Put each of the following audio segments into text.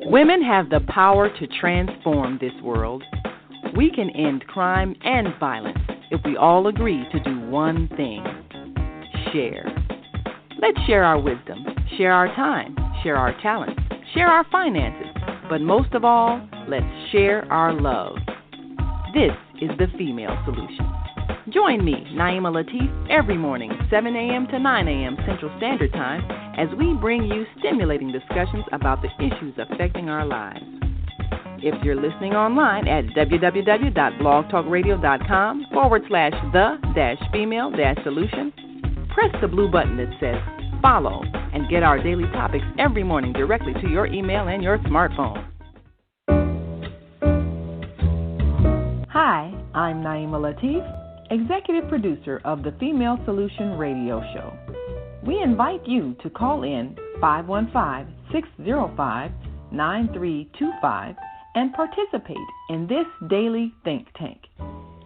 Women have the power to transform this world. We can end crime and violence if we all agree to do one thing: share. Let's share our wisdom, share our time, share our talents, share our finances, but most of all, let's share our love. This is the Female Solution. Join me, Naima Latif, every morning, 7 a.m. to 9 a.m. Central Standard Time, as we bring you stimulating discussions about the issues affecting our lives. If you're listening online at www.blogtalkradio.com/the-female-solution, press the blue button that says follow and get our daily topics every morning directly to your email and your smartphone. Hi, I'm Naima Latif, Executive Producer of the Female Solution Radio Show. We invite you to call in 515-605-9325 and participate in this daily think tank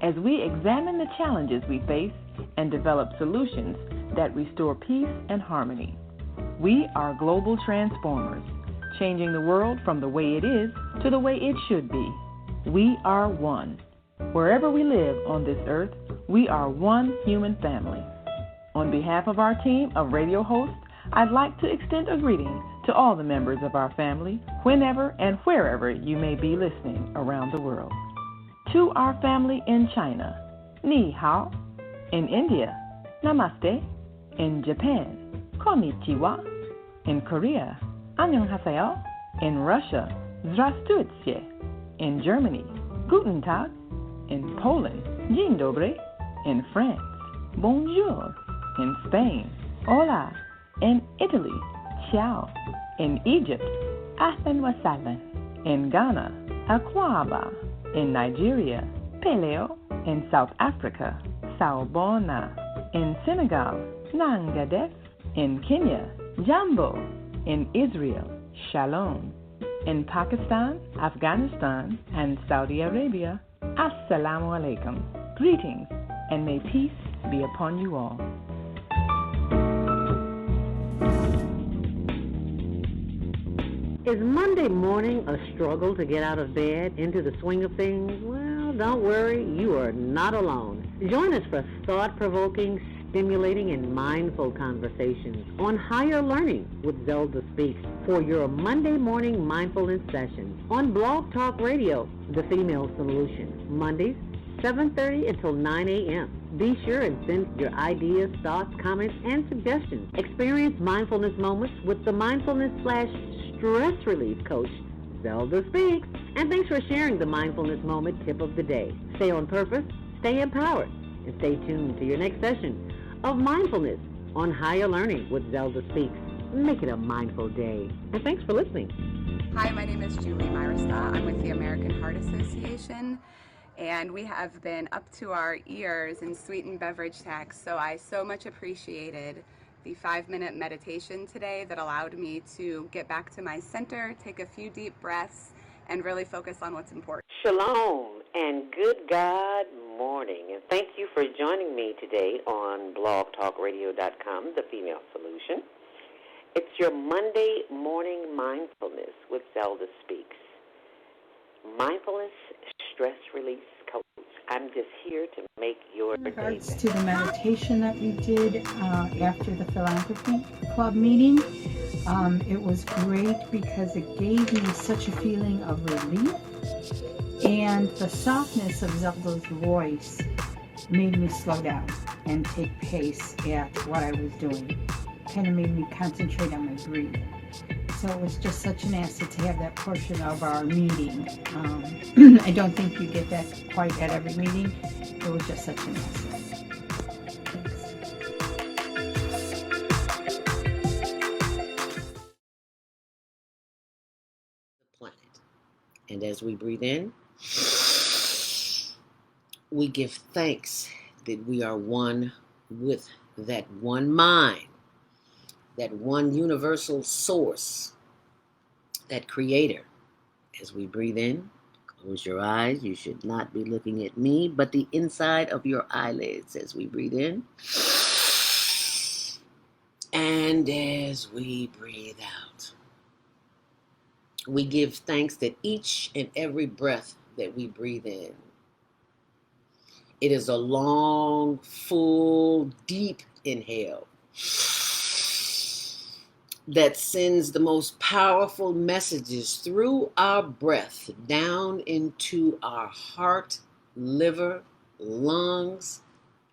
as we examine the challenges we face and develop solutions that restore peace and harmony. We are global transformers, changing the world from the way it is to the way it should be. We are one. Wherever we live on this earth, we are one human family. On behalf of our team of radio hosts, I'd like to extend a greeting to all the members of our family, whenever and wherever you may be listening around the world. To our family in China, Ni Hao. In India, Namaste. In Japan, Konnichiwa. In Korea, Annyeonghaseyo. In Russia, Zdravstvuйте. In Germany, Guten Tag. In Poland, Dzień dobry. In France, Bonjour. In Spain, Hola. In Italy, Ciao. In Egypt, Ahlan wa sahlan. In Ghana, Akwaba. In Nigeria, Peleo. In South Africa, Sawubona. In Senegal, Nangadef. In Kenya, Jambo. In Israel, Shalom. In Pakistan, Afghanistan, and Saudi Arabia, Assalamu alaikum. Greetings, and may peace be upon you all. Is Monday morning a struggle to get out of bed, into the swing of things? Well, don't worry, you are not alone. Join us for thought-provoking, stimulating, and mindful conversations on Hgher Learning with ZeldaSpeaks for your Monday morning mindfulness sessions on Blog Talk Radio, The Female Solution, Mondays, 7:30 until 9 a.m. Be sure and send your ideas, thoughts, comments, and suggestions. Experience mindfulness moments with the mindfulness/stress relief coach, ZeldaSpeaks. And thanks for sharing the mindfulness moment tip of the day. Stay on purpose, stay empowered, and stay tuned to your next session of mindfulness on Hgher Learning with ZeldaSpeaks. Make it a mindful day. And thanks for listening. Hi, my name is Julie Myrista. I'm with the American Heart Association, and we have been up to our ears in sweetened beverage tax, so I so much appreciated the 5-minute meditation today that allowed me to get back to my center, take a few deep breaths, and really focus on what's important. Shalom and good God morning. And thank you for joining me today on blogtalkradio.com, The Female Solution. It's your Monday morning mindfulness with ZeldaSpeaks. Mindfulness stress release coach. I'm just here to make your day better. In regards to the meditation that we did after the Philanthropy Club meeting, it was great because it gave me such a feeling of relief, and the softness of Zelda's voice made me slow down and take pace at what I was doing. Kind of made me concentrate on my breathing. So it was just such an asset to have that portion of our meeting. I don't think you get that quite at every meeting. It was just such an asset. Planet. And as we breathe in, we give thanks that we are one with that one mind, that one universal source, that creator. As we breathe in, close your eyes. You should not be looking at me, but the inside of your eyelids as we breathe in. And as we breathe out, We give thanks that each and every breath that we breathe in, it is a long, full, deep inhale that sends the most powerful messages through our breath down into our heart, liver, lungs,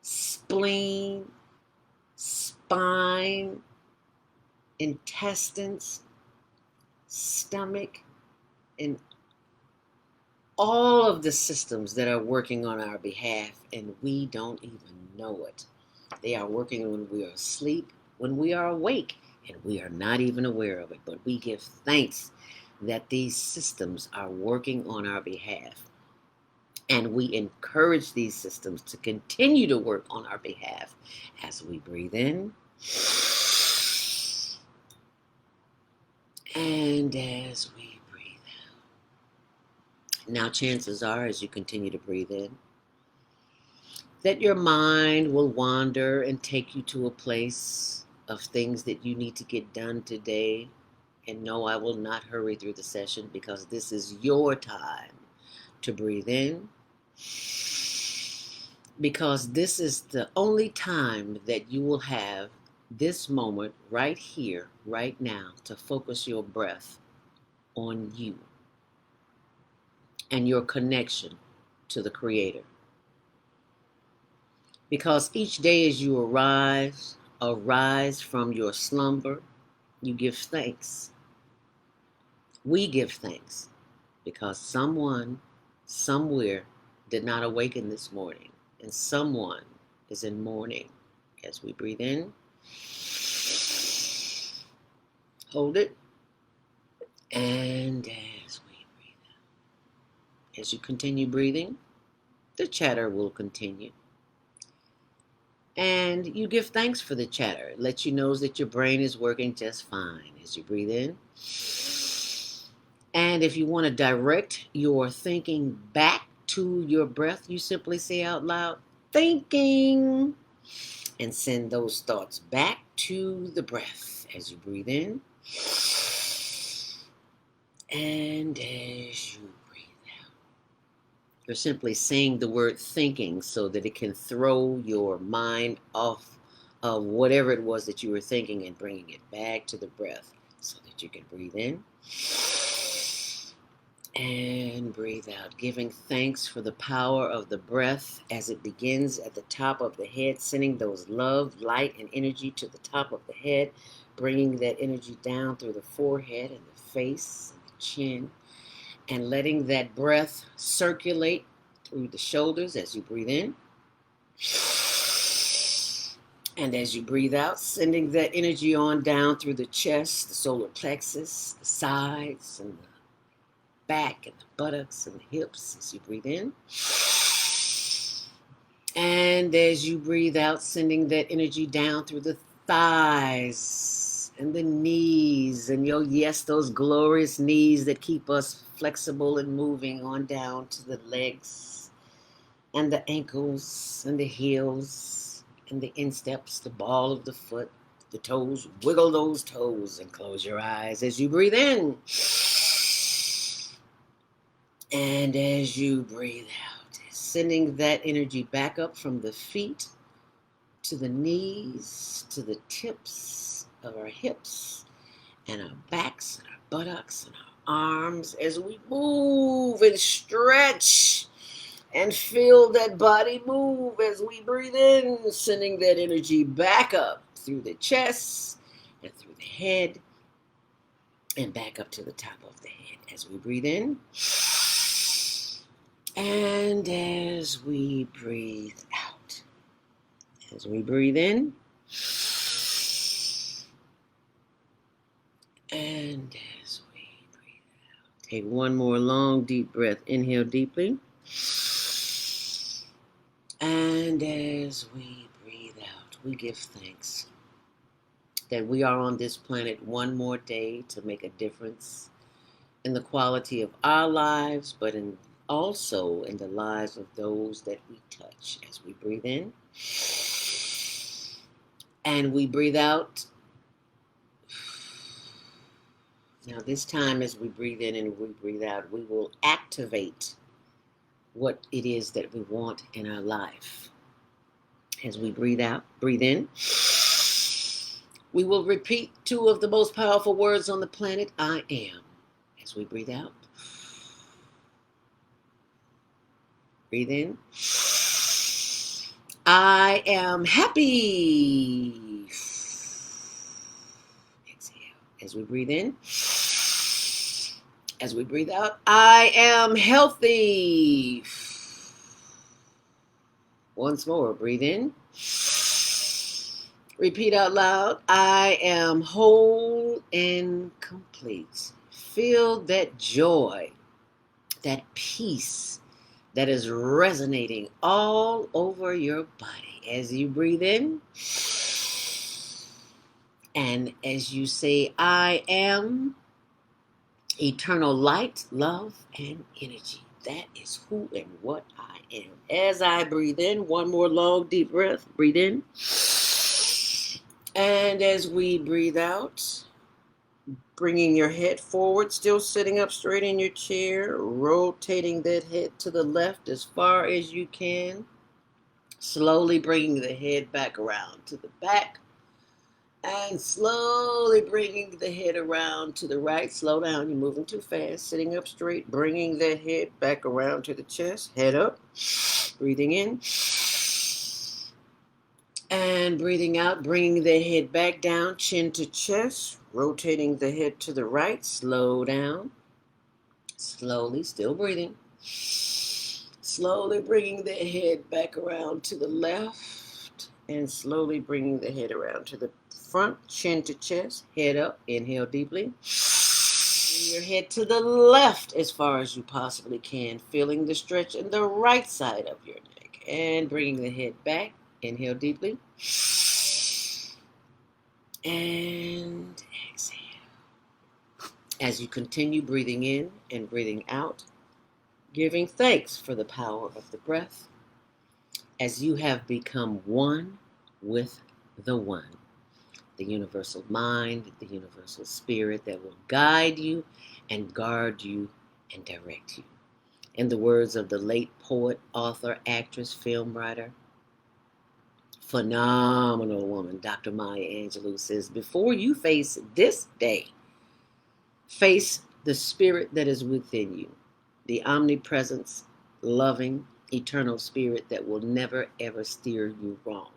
spleen, spine, intestines, stomach, and all of the systems that are working on our behalf, and we don't even know it. They are working when we are asleep, when we are awake, and we are not even aware of it. But we give thanks that these systems are working on our behalf. And we encourage these systems to continue to work on our behalf as we breathe in and as we breathe out. Now, chances are, as you continue to breathe in, that your mind will wander and take you to a place of things that you need to get done today. And no, I will not hurry through the session because this is your time to breathe in. Because this is the only time that you will have this moment right here, right now, to focus your breath on you and your connection to the Creator. Because each day as you arise from your slumber, you give thanks. We give thanks because someone, somewhere, did not awaken this morning, and someone is in mourning. As we breathe in, hold it, and as we breathe out. As you continue breathing, the chatter will continue. And you give thanks for the chatter. It lets you know that your brain is working just fine as you breathe in. And if you want to direct your thinking back to your breath, you simply say out loud, thinking, and send those thoughts back to the breath as you breathe in and as you breathe out. You're simply saying the word thinking so that it can throw your mind off of whatever it was that you were thinking and bringing it back to the breath so that you can breathe in and breathe out, giving thanks for the power of the breath as it begins at the top of the head, sending those love, light, and energy to the top of the head, bringing that energy down through the forehead and the face and the chin, and letting that breath circulate through the shoulders as you breathe in. And as you breathe out, sending that energy on down through the chest, the solar plexus, the sides, and the back, and the buttocks, and the hips as you breathe in. And as you breathe out, sending that energy down through the thighs and the knees, and yes, those glorious knees that keep us flexible and moving on down to the legs and the ankles and the heels and the insteps, the ball of the foot, the toes. Wiggle those toes and close your eyes as you breathe in. And as you breathe out, sending that energy back up from the feet to the knees, to the tips of our hips and our backs and our buttocks and our arms as we move and stretch and feel that body move as we breathe in, sending that energy back up through the chest and through the head and back up to the top of the head as we breathe in. And as we breathe out, as we breathe in, and as we breathe out, take one more long, deep breath. Inhale deeply. And as we breathe out, we give thanks that we are on this planet one more day to make a difference in the quality of our lives, but also in the lives of those that we touch as we breathe in. And we breathe out, Now, this time as we breathe in and we breathe out, we will activate what it is that we want in our life. As we breathe out, breathe in, we will repeat two of the most powerful words on the planet, I am. As we breathe out, breathe in, I am happy. Exhale. As we breathe in, as we breathe out, I am healthy. Once more, breathe in. Repeat out loud, I am whole and complete. Feel that joy, that peace that is resonating all over your body as you breathe in. And as you say, I am eternal light, love, and energy. That is who and what I am. As I breathe in, one more long, deep breath. Breathe in. And as we breathe out, bringing your head forward, still sitting up straight in your chair, rotating that head to the left as far as you can. Slowly bringing the head back around to the back. And slowly bringing the head around to the right. Slow down, you're moving too fast. Sitting up straight, bringing the head back around to the chest. Head up, breathing in. And breathing out, bringing the head back down, chin to chest. Rotating the head to the right. Slow down. Slowly, still breathing. Slowly bringing the head back around to the left. And slowly bringing the head around to the front, chin to chest, head up, inhale deeply. Bring your head to the left as far as you possibly can, feeling the stretch in the right side of your neck. And bringing the head back, inhale deeply. And exhale. As you continue breathing in and breathing out, giving thanks for the power of the breath, as you have become one with the one. The universal mind, the universal spirit that will guide you and guard you and direct you. In the words of the late poet, author, actress, film writer, phenomenal woman, Dr. Maya Angelou, says, before you face this day, face the spirit that is within you, the omnipresence, loving, eternal spirit that will never, ever steer you wrong.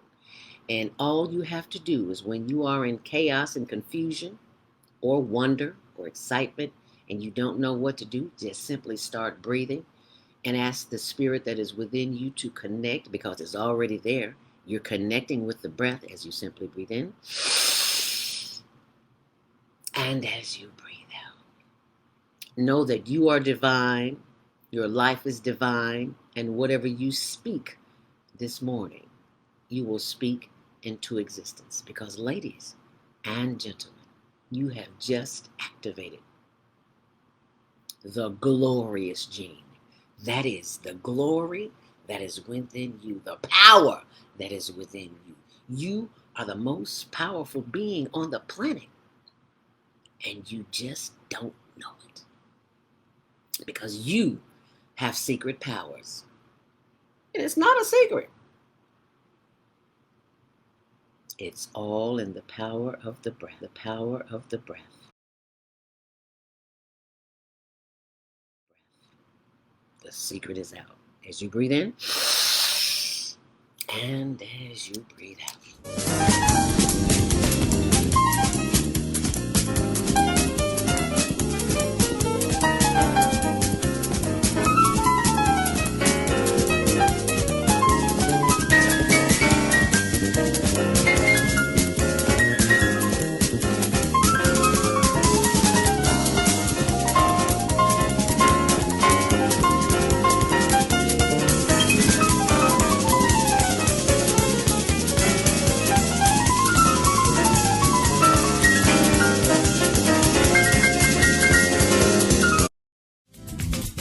And all you have to do is when you are in chaos and confusion or wonder or excitement and you don't know what to do, just simply start breathing and ask the spirit that is within you to connect, because it's already there. You're connecting with the breath as you simply breathe in. And as you breathe out, know that you are divine, your life is divine, and whatever you speak this morning, you will speak into existence. Because ladies and gentlemen, you have just activated the glorious gene. That is the glory that is within you, the power that is within you. You are the most powerful being on the planet, and you just don't know it. Because you have secret powers. And it's not a secret. It's all in the power of the breath, the power of the breath. The secret is out. As you breathe in, and as you breathe out.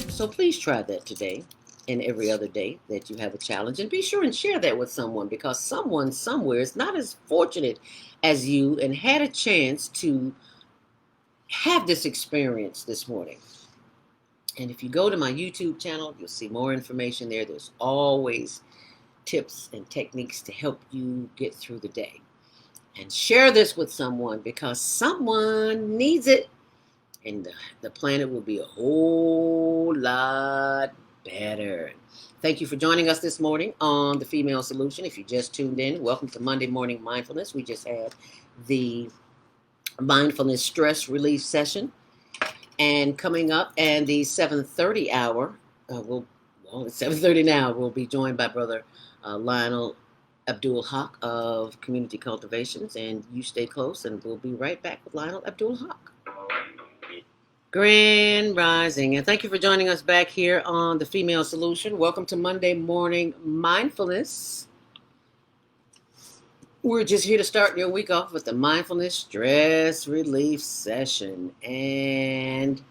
So please try that today and every other day that you have a challenge. And be sure and share that with someone, because someone somewhere is not as fortunate as you and had a chance to have this experience this morning. And if you go to my YouTube channel, you'll see more information there. There's always tips and techniques to help you get through the day. And share this with someone because someone needs it. And the planet will be a whole lot better. Thank you for joining us this morning on The Female Solution. If you just tuned in, welcome to Monday Morning Mindfulness. We just had the Mindfulness Stress Relief Session. And coming up at the 7:30 hour, it's 7:30 now, we'll be joined by Brother Lionel Abdul Haaque of Community Cultivations. And you stay close, and we'll be right back with Lionel Abdul Haaque. Grand Rising, and thank you for joining us back here on The Female Solution. Welcome to Monday Morning Mindfulness. We're just here to start your week off with the Mindfulness Stress Relief Session. And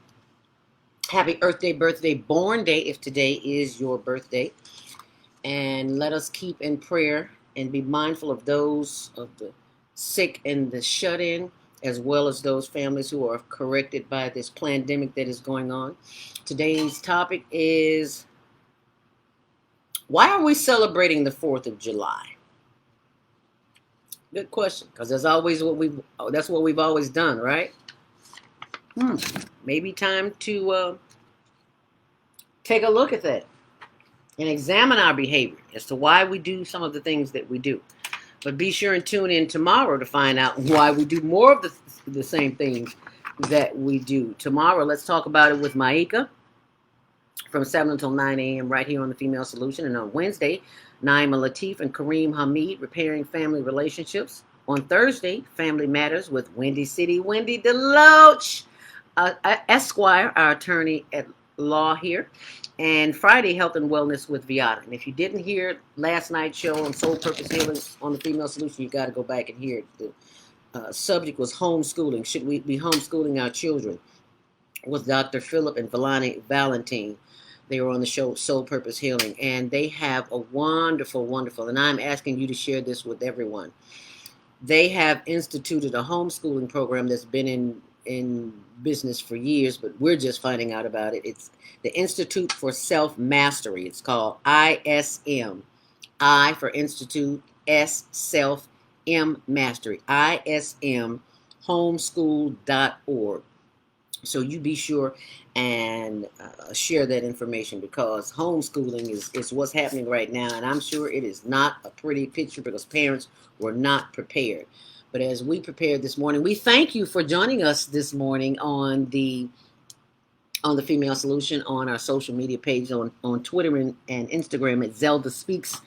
happy Earth Day, birthday, born day, if today is your birthday. And let us keep in prayer and be mindful of those of the sick and the shut-in, as well as those families who are corrected by this pandemic that is going on. Today's topic is, why are we celebrating the 4th of July? Good question, because that's what we've always done, right? Maybe time to take a look at that and examine our behavior as to why we do some of the things that we do. But be sure and tune in tomorrow to find out why we do more of the same things that we do. Tomorrow, let's talk about it with Haaque from 7 until 9 a.m. right here on The Female Solution. And on Wednesday, Naima Latif and Kareem Hamid, repairing family relationships. On Thursday, Family Matters with Windy City Wendy DeLoach, Esquire, our attorney at law here. And Friday, Health and Wellness with Viata. And if you didn't hear last night's show on Soul Purpose Healing on The Female Solution, you got to go back and hear it. The subject was homeschooling. Should we be homeschooling our children? With Dr. Philip and Villani Valentine. They were on the show Soul Purpose Healing, and they have a wonderful, wonderful, and I'm asking you to share this with everyone. They have instituted a homeschooling program that's been in business for years, but we're just finding out about it. It's the Institute for Self-Mastery. It's called ISM. I for Institute, S, Self, M, Mastery. ISM, homeschool.org. So you be sure and share that information, because homeschooling is what's happening right now. And I'm sure it is not a pretty picture because parents were not prepared. But as we prepared this morning, we thank you for joining us this morning on the Female Solution, on our social media page on Twitter and Instagram at ZeldaSpeaks,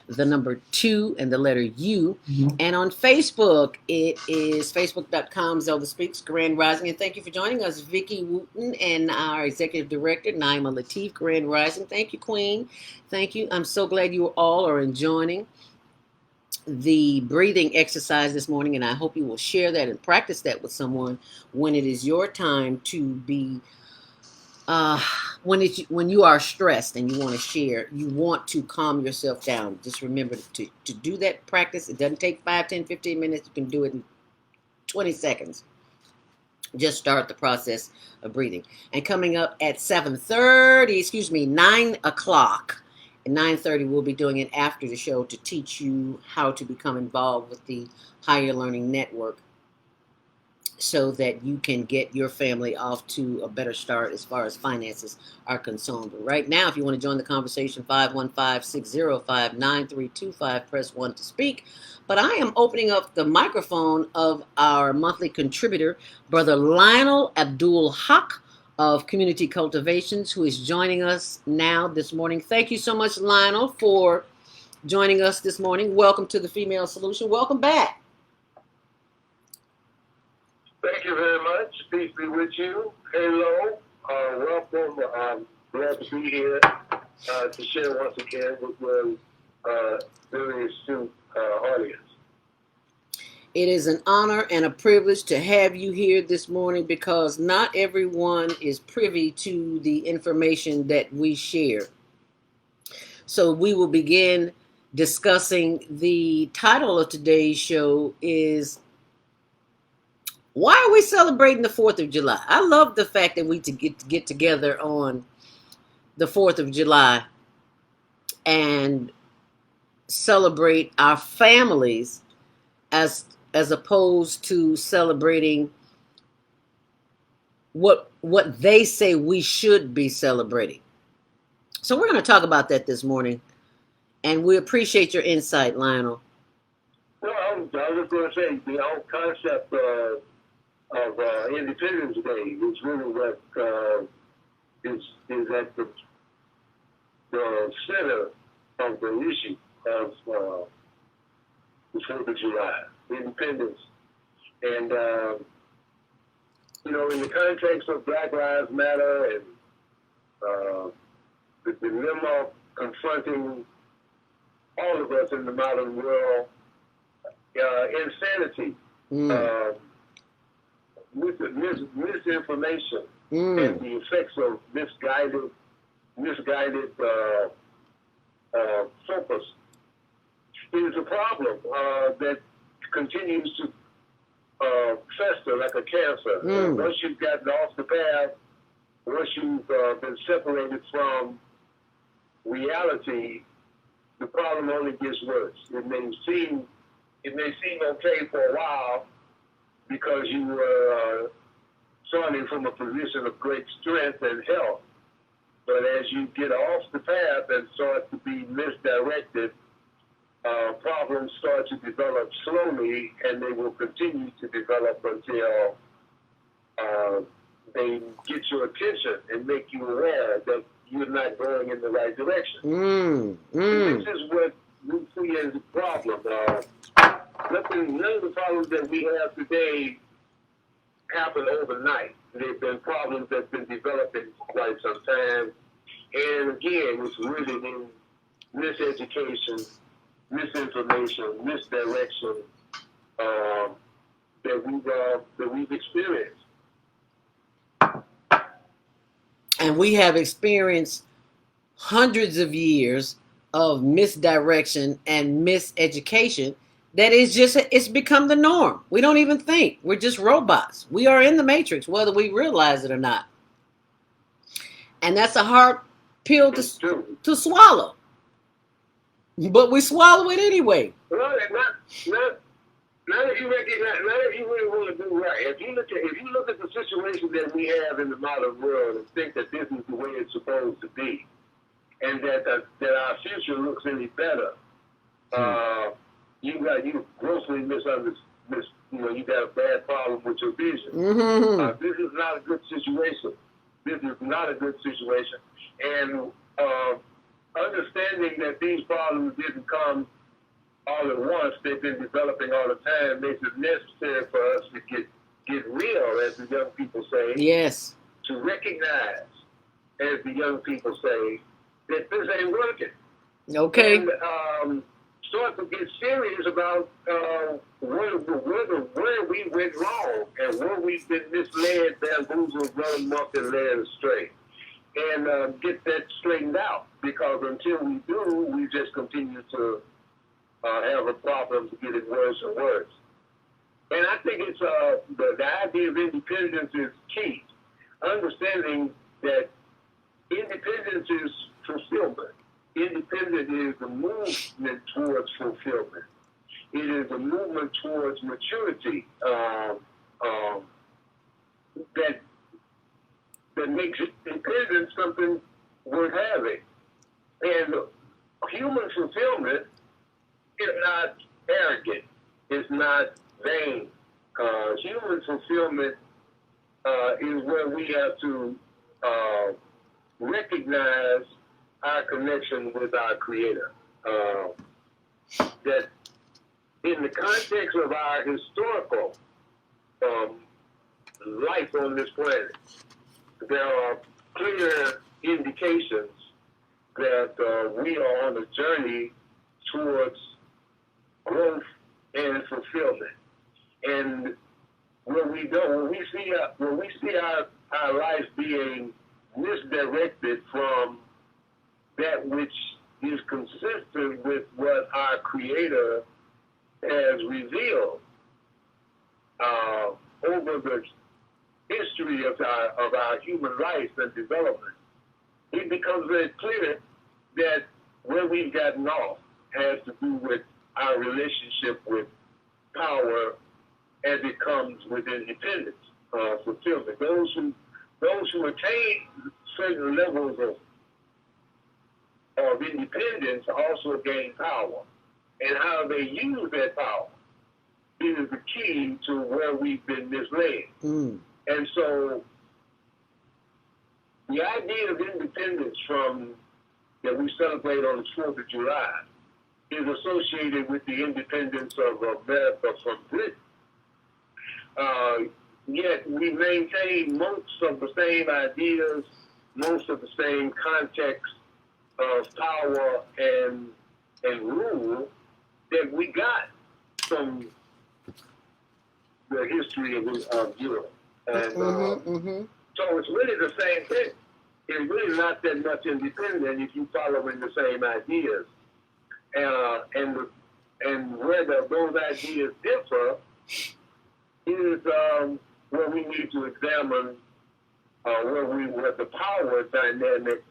the number 2 and the letter U. Mm-hmm. And on Facebook, it is facebook.com ZeldaSpeaks, Grand Rising. And thank you for joining us, Vicki Wooten, and our executive director, Naima Latif, Grand Rising. Thank you, Queen. Thank you. I'm so glad you all are enjoying the breathing exercise this morning, and I hope you will share that and practice that with someone when it is your time to be when you are stressed and you want to share, you want to calm yourself down. Just remember to do that practice. It doesn't take 5, 10, 15 minutes. You can do it in 20 seconds. Just start the process of breathing. And coming up at 9 o'clock. At 9:30, we'll be doing it after the show to teach you how to become involved with the Hgher Learning Network, so that you can get your family off to a better start as far as finances are concerned. But right now, if you want to join the conversation, 515-605-9325, press 1 to speak. But I am opening up the microphone of our monthly contributor, Brother Lionel Abdul Haaque of Community Cultivations, who is joining us now this morning. Thank you so much, Lionel, for joining us this morning. Welcome to The Female Solution. Welcome back. Thank you very much. Peace be with you. Hello. Welcome. I'm glad to be here to share once again with your very astute audience. It is an honor and a privilege to have you here this morning, because not everyone is privy to the information that we share. So we will begin discussing. The title of today's show is Why are we celebrating the 4th of July? I love the fact that we get together on the 4th of July and celebrate our families as opposed to celebrating what they say we should be celebrating. So we're going to talk about that this morning, and we appreciate your insight, Lionel. Well, I was just going to say the whole concept of Independence Day is really what is at the center of the issue of the 4th of July, independence. And, in the context of Black Lives Matter and the dilemma confronting all of us in the modern world, insanity, misinformation, and the effects of misguided focus is a problem that continues to fester like a cancer. Once you've gotten off the path, once you've been separated from reality, the problem only gets worse. It may seem okay for a while because you were starting from a position of great strength and health. But as you get off the path and start to be misdirected, problems start to develop slowly, and they will continue to develop until they get your attention and make you aware that you're not going in the right direction. This is what we see as a problem. None of the problems that we have today happen overnight. They've been problems that have been developing for quite some time. And again, it's rooted in miseducation, misinformation, misdirection that we've experienced. And we have experienced hundreds of years of misdirection and miseducation that it's become the norm. We don't even think. We're just robots. We are in the matrix, whether we realize it or not. And that's a hard pill to swallow. But we swallow it anyway. Well, not if you recognize, not if you really want to do right. If you look at the situation that we have in the modern world and think that this is the way it's supposed to be, and that our future looks any better, you grossly misunderstood. You got a bad problem with your vision. This is not a good situation. This is not a good situation, and understanding that these problems didn't come all at once, they've been developing all the time, makes it necessary for us to get real, as the young people say. Yes. To recognize, as the young people say, that this ain't working. Okay. And start to get serious about where we went wrong and where we've been misled, bamboozled, run amok, and led astray. And get that straightened out, because until we do, we just continue to have a problem to get it worse and worse. And I think it's the idea of independence is key. Understanding that independence is fulfillment. Independence is a movement towards fulfillment. It is a movement towards maturity that makes independence something worth having. And human fulfillment is not arrogant. It's not vain. Human fulfillment is where we have to recognize our connection with our Creator. That in the context of our historical life on this planet, there are clear indications that we are on a journey towards growth and fulfillment. And when we see our life being misdirected from that which is consistent with what our Creator has revealed over over the history of our human life and development, it becomes very clear that where we've gotten off has to do with our relationship with power as it comes with independence, fulfillment. Those who attain certain levels of independence also gain power. And how they use that power is the key to where we've been misled. And so the idea of independence that we celebrate on the 4th of July is associated with the independence of America from Britain. Yet we maintain most of the same ideas, most of the same context of power and rule that we got from the history of Europe. And so it's really the same thing. It's really not that much independent if you following the same ideas. And where those ideas differ is where we need to examine where the power dynamic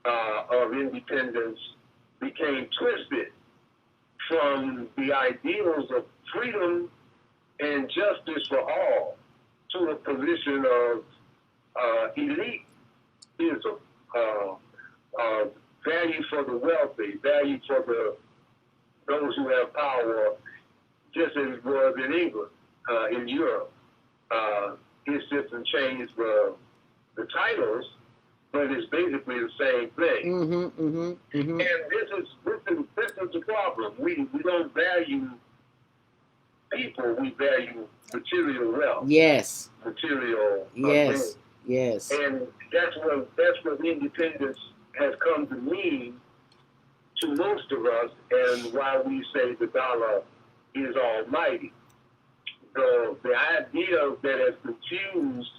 of independence became twisted from the ideals of freedom and justice for all to a position of elitism, value for the wealthy, value for those who have power, just as it was in England, in Europe. It's just changed the titles, but it's basically the same thing. And this is the problem. We don't value people, we value material wealth. Yes. Material. Yes. Yes. And that's what independence has come to mean to most of us, and why we say the dollar is almighty. The idea that has confused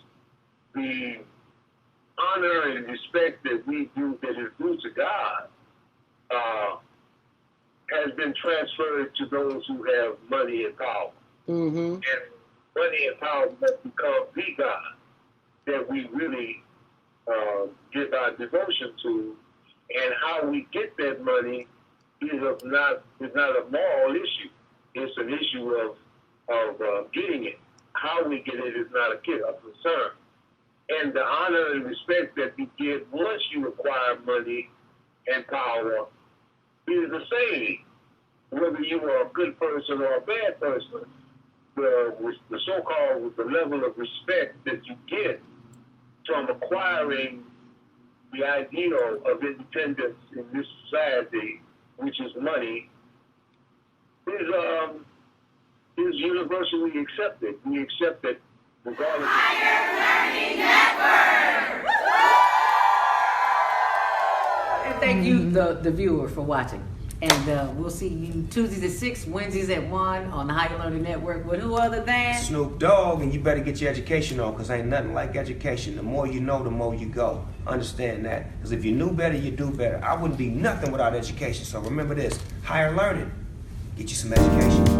the honor and respect that we do, that is due to God, has been transferred to those who have money and power. And money and power must become the God that we really give our devotion to. And how we get that money is not a moral issue. It's an issue of getting it. How we get it is not a concern. And the honor and respect that you get once you acquire money and power is the same, whether you are a good person or a bad person. The so-called the level of respect that you get from acquiring the ideal of independence in this society, which is money, is universally accepted. We accept it regardless. Hgher Learning Network! And thank you, the viewer, for watching. And we'll see you Tuesdays at 6, Wednesdays at 1 on the Hgher Learning Network with who other than Snoop Dogg. And you better get your education on, because ain't nothing like education. The more you know, the more you go. Understand that. Because if you knew better, you do better. I wouldn't be nothing without education. So remember this, Hgher Learning. Get you some education.